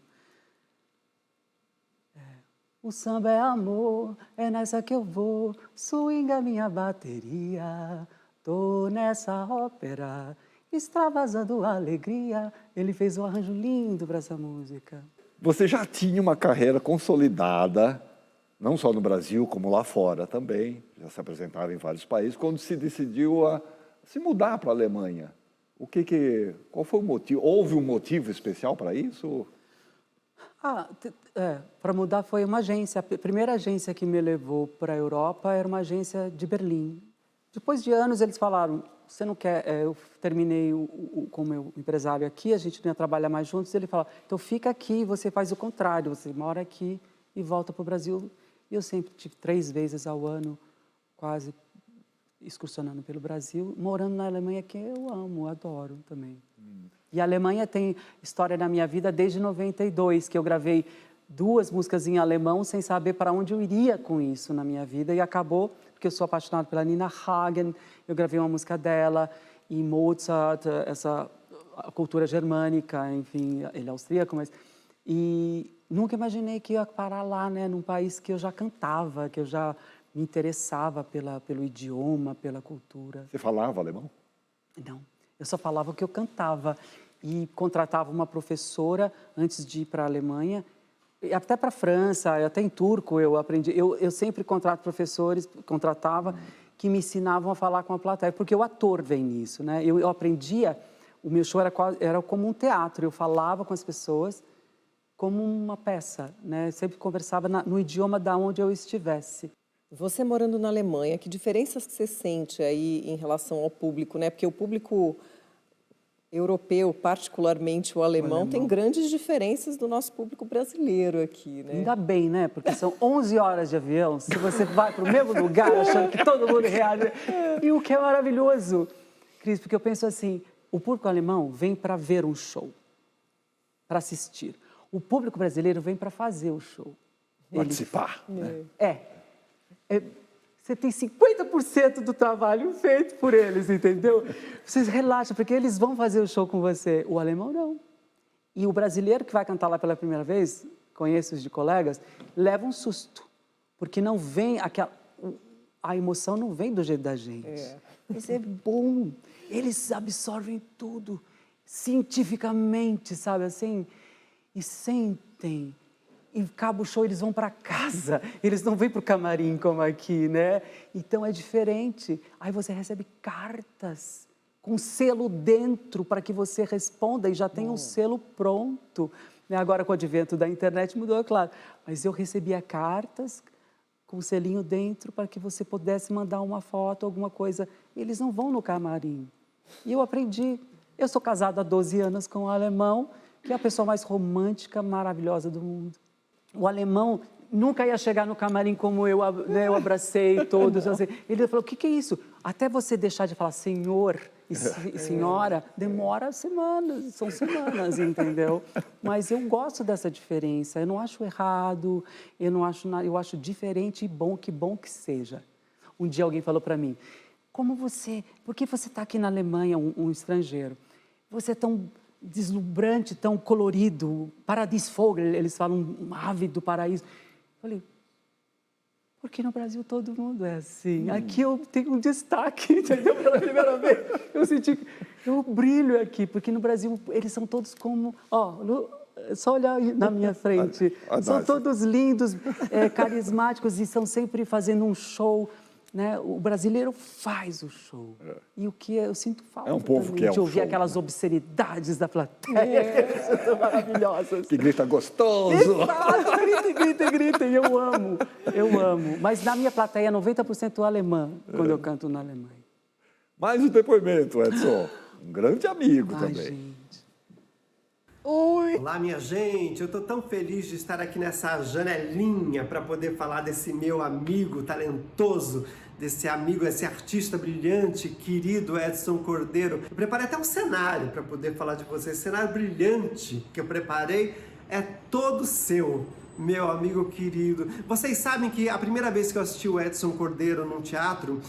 O samba é amor, é nessa que eu vou, swinga minha bateria, tô nessa ópera, extravasando alegria. Ele fez um arranjo lindo para essa música. Você já tinha uma carreira consolidada, não só no Brasil, como lá fora também, já se apresentava em vários países, quando se decidiu a se mudar para a Alemanha. Qual foi o motivo? Houve um motivo especial para isso? Para mudar foi uma agência. A primeira agência que me levou para a Europa era uma agência de Berlim. Depois de anos, eles falaram, você não quer... eu terminei com o meu empresário aqui, a gente não ia trabalhar mais juntos. Ele falou, então fica aqui, você faz o contrário, você mora aqui e volta para o Brasil. E eu sempre tive 3 vezes ao ano, quase excursionando pelo Brasil, morando na Alemanha, que eu amo, adoro também. E a Alemanha tem história na minha vida desde 92, que eu gravei 2 músicas em alemão sem saber para onde eu iria com isso na minha vida. E acabou, porque eu sou apaixonado pela Nina Hagen, eu gravei uma música dela, e Mozart, essa cultura germânica, enfim, ele é austríaco, mas... E nunca imaginei que ia parar lá, né, num país que eu já cantava, que eu já me interessava pelo idioma, pela cultura. Você falava alemão? Não, eu só falava o que eu cantava. E contratava uma professora antes de ir para a Alemanha, até para a França, até em turco eu aprendi. Eu sempre contrato professores, contratava, que me ensinavam a falar com a plateia, porque o ator vem nisso, né? Eu aprendia, o meu show era como um teatro, eu falava com as pessoas como uma peça, né? Sempre conversava no idioma da onde eu estivesse. Você morando na Alemanha, que diferenças que você sente aí em relação ao público, né? Porque o público europeu, particularmente o alemão, tem grandes diferenças do nosso público brasileiro aqui, né? Ainda bem, né? Porque são 11 horas de avião, se você vai para o mesmo lugar achando que todo mundo reage. E o que é maravilhoso, Cris, porque eu penso assim, o público alemão vem para ver um show, para assistir. O público brasileiro vem para fazer o show. Participar. Né? Você tem 50% do trabalho feito por eles, entendeu? Vocês relaxam, porque eles vão fazer o show com você. O alemão não. E o brasileiro que vai cantar lá pela primeira vez, conheço os de colegas, leva um susto. Porque não vem a emoção não vem do jeito da gente. Isso é bom. Eles absorvem tudo cientificamente, sabe assim? E sentem. E acaba o show, eles vão para casa, eles não vêm para o camarim como aqui, né? Então é diferente. Aí você recebe cartas com selo dentro para que você responda e já tem um selo pronto. Agora com o advento da internet mudou, é claro. Mas eu recebia cartas com selinho dentro para que você pudesse mandar uma foto, alguma coisa. Eles não vão no camarim. E eu aprendi. Eu sou casada há 12 anos com um alemão, que é a pessoa mais romântica, maravilhosa do mundo. O alemão nunca ia chegar no camarim como eu, né, eu abracei todos. Assim. Ele falou, o que é isso? Até você deixar de falar senhor e senhora, demora semanas, são semanas, entendeu? Mas eu gosto dessa diferença, eu não acho errado, eu acho diferente e bom que seja. Um dia alguém falou para mim, por que você está aqui na Alemanha, um estrangeiro? Você é tão deslumbrante, tão colorido, Paradiesvogel, eles falam, ave do paraíso. Eu falei, porque no Brasil todo mundo é assim. Aqui eu tenho um destaque, entendeu? Pela primeira vez, eu senti que eu brilho aqui, porque no Brasil eles são todos como, só olhar na minha frente, são todos lindos, carismáticos e estão sempre fazendo um show. Né? O brasileiro faz o show. E o que eu sinto falta um povo também, que de ouvir show, aquelas obscenidades da plateia, que são maravilhosas. Que grita gostoso. Exato, gritem, eu amo. Mas na minha plateia, 90% alemã, quando eu canto na Alemanha. Mais um depoimento, Edson. Um grande amigo também. Gente. Oi! Olá, minha gente! Eu tô tão feliz de estar aqui nessa janelinha para poder falar desse meu amigo talentoso, desse amigo, esse artista brilhante, querido Edson Cordeiro. Eu preparei até um cenário para poder falar de você. Esse cenário brilhante que eu preparei é todo seu, meu amigo querido. Vocês sabem que a primeira vez que eu assisti o Edson Cordeiro num teatro,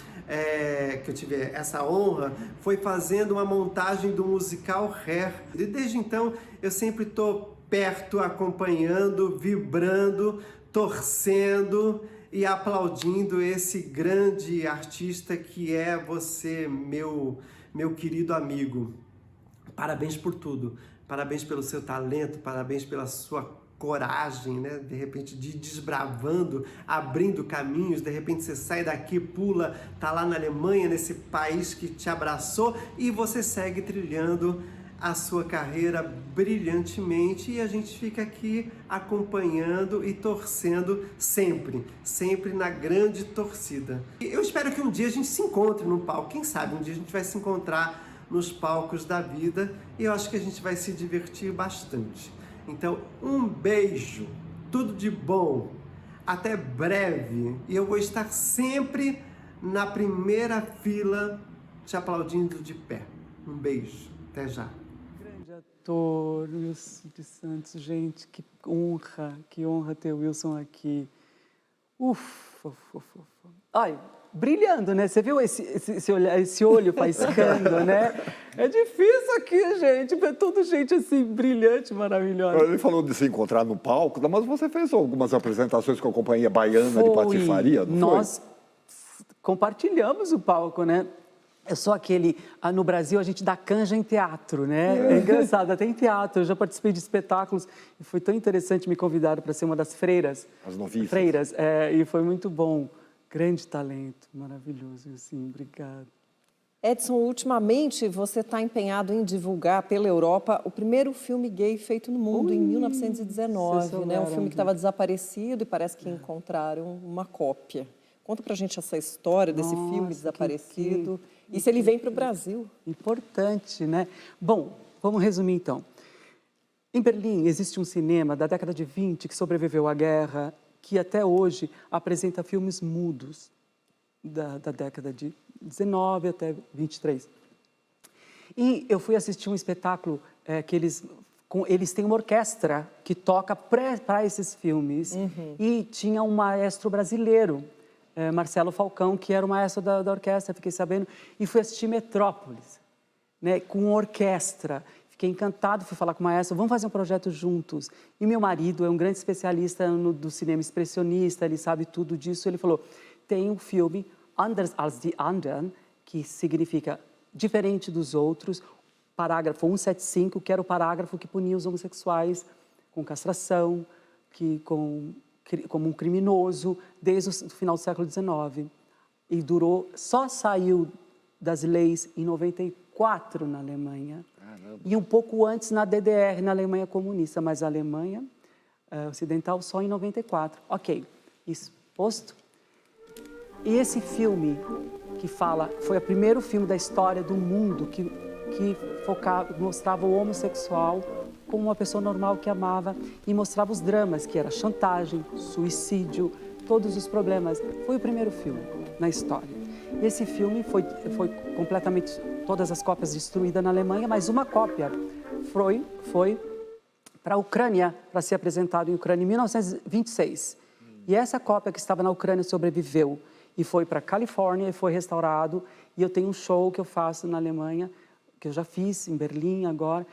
que eu tive essa honra, foi fazendo uma montagem do musical Hair. E desde então eu sempre estou perto, acompanhando, vibrando, torcendo e aplaudindo esse grande artista que é você, meu querido amigo. Parabéns por tudo, parabéns pelo seu talento, parabéns pela sua coragem, né? De repente de ir desbravando, abrindo caminhos, de repente você sai daqui, pula, tá lá na Alemanha, nesse país que te abraçou e você segue trilhando a sua carreira brilhantemente e a gente fica aqui acompanhando e torcendo sempre na grande torcida. E eu espero que um dia a gente se encontre no palco, quem sabe um dia a gente vai se encontrar nos palcos da vida e eu acho que a gente vai se divertir bastante. Então, um beijo, tudo de bom, até breve. E eu vou estar sempre na primeira fila te aplaudindo de pé. Um beijo, até já. Grande ator, Wilson de Santos, gente, que honra ter o Wilson aqui. Ufa. Ai, brilhando, né? Você viu esse olho faiscando, né? É difícil aqui, gente, ver toda gente assim, brilhante, maravilhosa. Ele falou de se encontrar no palco, mas você fez algumas apresentações com a Companhia Baiana de Patifaria, não Nós compartilhamos o palco, né? Eu sou aquele... no Brasil, a gente dá canja em teatro, né? É engraçado, até em teatro. Eu já participei de espetáculos e foi tão interessante me convidar para ser uma das freiras. As noviças. Freiras, e foi muito bom. Grande talento, maravilhoso, assim, obrigada. Edson, ultimamente você está empenhado em divulgar pela Europa o primeiro filme gay feito no mundo, em 1919, né? Um filme que estava desaparecido e parece que encontraram uma cópia. Conta pra gente essa história desse filme desaparecido e se ele vem para o Brasil. Importante, né? Bom, vamos resumir então. Em Berlim existe um cinema da década de 20 que sobreviveu à guerra, que até hoje apresenta filmes mudos da década de 19 até 23. E eu fui assistir um espetáculo que eles têm uma orquestra que toca para esses filmes. E tinha um maestro brasileiro, Marcelo Falcão, que era o maestro da orquestra, fiquei sabendo, e fui assistir Metrópolis, né, com orquestra. Fiquei encantado, fui falar com o maestro, vamos fazer um projeto juntos. E meu marido é um grande especialista do cinema expressionista, ele sabe tudo disso. Ele falou, tem um filme, Anders als die anderen, que significa diferente dos outros, parágrafo 175, que era o parágrafo que punia os homossexuais com castração, como um criminoso, desde o final do século XIX. E só saiu das leis em 94 na Alemanha. Caramba. E um pouco antes na DDR, na Alemanha comunista, mas a Alemanha ocidental só em 94. Ok, isso posto. E esse filme que foi o primeiro filme da história do mundo que mostrava o homossexual como uma pessoa normal que amava e mostrava os dramas, que era chantagem, suicídio, todos os problemas. Foi o primeiro filme na história. E esse filme foi completamente, todas as cópias destruídas na Alemanha, mas uma cópia foi para a Ucrânia, para ser apresentado em Ucrânia em 1926. E essa cópia que estava na Ucrânia sobreviveu e foi para a Califórnia e foi restaurado. E eu tenho um show que eu faço na Alemanha, que eu já fiz em Berlim agora,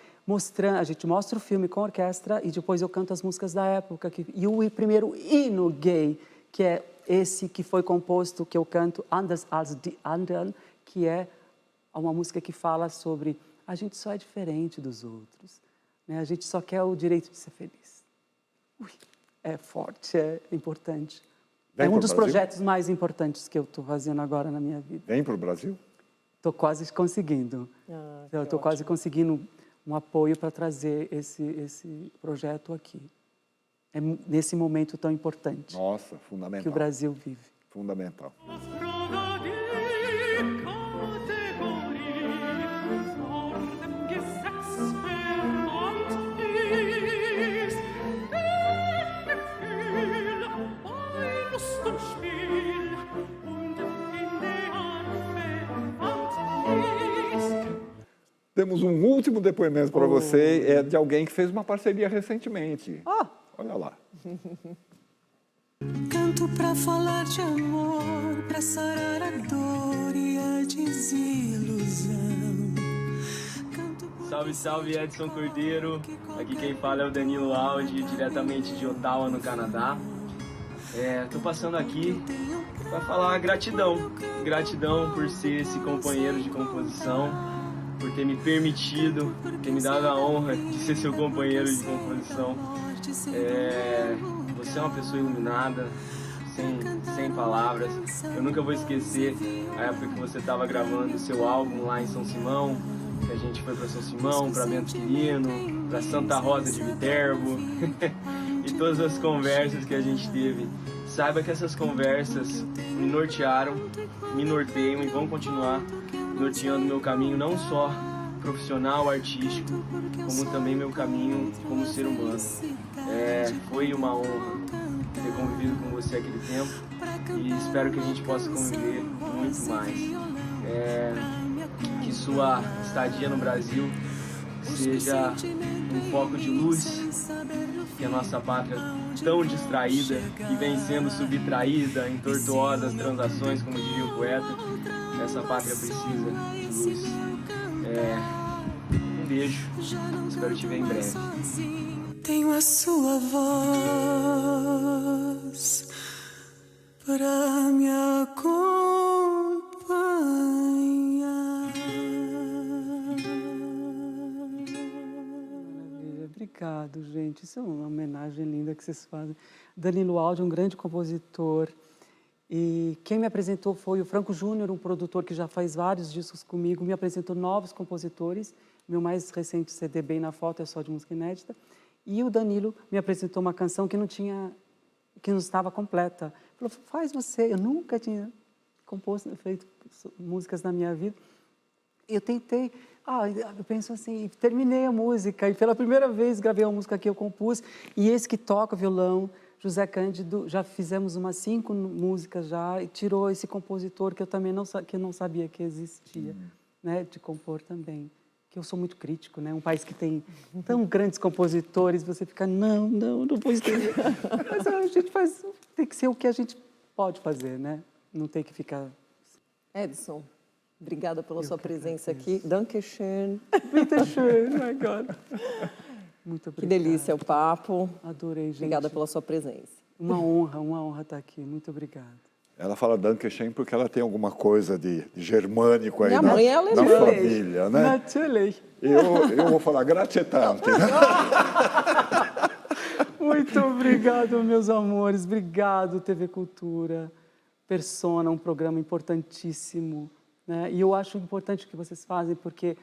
a gente mostra o filme com a orquestra e depois eu canto as músicas da época. E o primeiro hino gay, que é esse que foi composto, que eu canto, Anders als die anderen, que é uma música que fala sobre a gente só é diferente dos outros, né? A gente só quer o direito de ser feliz. É forte, é importante. É um dos projetos mais importantes que eu estou fazendo agora na minha vida. Vem para o Brasil? Estou quase conseguindo. Estou quase conseguindo um apoio para trazer esse projeto aqui. É nesse momento tão importante. Nossa, fundamental. Que o Brasil vive. Fundamental. Temos um último depoimento para você, é de alguém que fez uma parceria recentemente. Olha lá. Canto pra falar de amor, pra sarar a dor e a desilusão. Salve, salve, Edson Cordeiro. Aqui quem fala é o Danilo Aldi, diretamente de Ottawa, no Canadá. Tô passando aqui para falar gratidão. Gratidão por ser esse companheiro de composição, por ter me permitido, ter me dado a honra de ser seu companheiro de composição. Você é uma pessoa iluminada, sem palavras. Eu nunca vou esquecer a época que você estava gravando o seu álbum lá em São Simão, que a gente foi para São Simão, para Bento Quirino, para Santa Rosa de Viterbo, e todas as conversas que a gente teve. Saiba que essas conversas me nortearam, me norteiam e vão continuar norteando meu caminho, não só profissional, artístico, como também meu caminho como ser humano. Foi uma honra ter convivido com você aquele tempo e espero que a gente possa conviver muito mais. Que sua estadia no Brasil seja um foco de luz, que a nossa pátria tão distraída e vem sendo subtraída em tortuosas transações, como diria o poeta, essa pátria precisa de luz. Um beijo, espero te ver em breve. Tenho a sua voz pra me acompanhar. obrigado, gente. Isso é uma homenagem linda que vocês fazem. Danilo Aldi, um grande compositor. E quem me apresentou foi o Franco Júnior, um produtor que já faz vários discos comigo, me apresentou novos compositores. Meu mais recente CD, Bem na Foto, é só de música inédita. E o Danilo me apresentou uma canção que não estava completa. Ele falou, faz você. Eu nunca tinha feito músicas na minha vida. Eu tentei, eu penso assim, terminei a música e pela primeira vez gravei uma música que eu compus. E esse que toca violão, José Cândido, já fizemos umas 5 músicas já, e tirou esse compositor que eu também não sabia que existia, né, de compor também. Que eu sou muito crítico, né? Um país que tem tão grandes compositores, você fica, não vou escrever. Mas a gente tem que ser o que a gente pode fazer, né? Não tem que ficar... Edson, obrigada pela sua presença aqui. Dankeschön. Bitte schön, my God. Muito obrigada. Que delícia o papo. Adorei, gente. Obrigada pela sua presença. Uma honra estar aqui. Muito obrigada. Ela fala Dankeschön porque ela tem alguma coisa de germânico aí Minha mãe é alemã. na família, né? Natürlich. Eu vou falar grazie tante. Muito obrigado, meus amores. Obrigado, TV Cultura. Persona, um programa importantíssimo, né? E eu acho importante o que vocês fazem, porque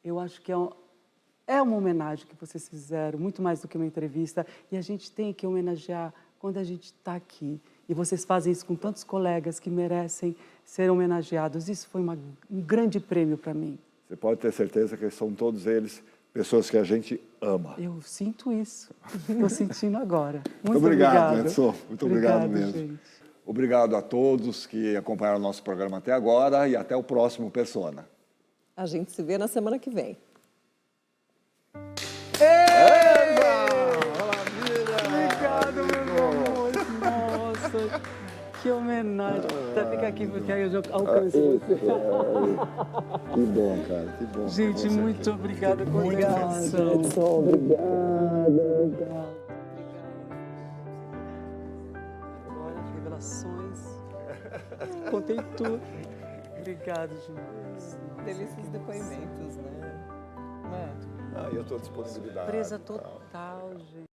eu acho que é uma homenagem que vocês fizeram, muito mais do que uma entrevista. E a gente tem que homenagear quando a gente está aqui. E vocês fazem isso com tantos colegas que merecem ser homenageados. Isso foi um grande prêmio para mim. Você pode ter certeza que são todos eles pessoas que a gente ama. Eu sinto isso. Estou sentindo agora. Muito obrigado, Edson. Muito obrigado mesmo. Gente. Obrigado a todos que acompanharam o nosso programa até agora e até o próximo Persona. A gente se vê na semana que vem. Obrigado, meus amores. Nossa, que homenagem. Até ficar aqui, porque aí eu já alcanço você. Que bom, cara. Que bom. Gente, muito obrigada por Obrigada, Edson. Obrigada. Agora, revelações. Contei tudo. Obrigado, demais. Delícias depoimentos, né? Eu estou à disponibilidade. Surpresa total, gente.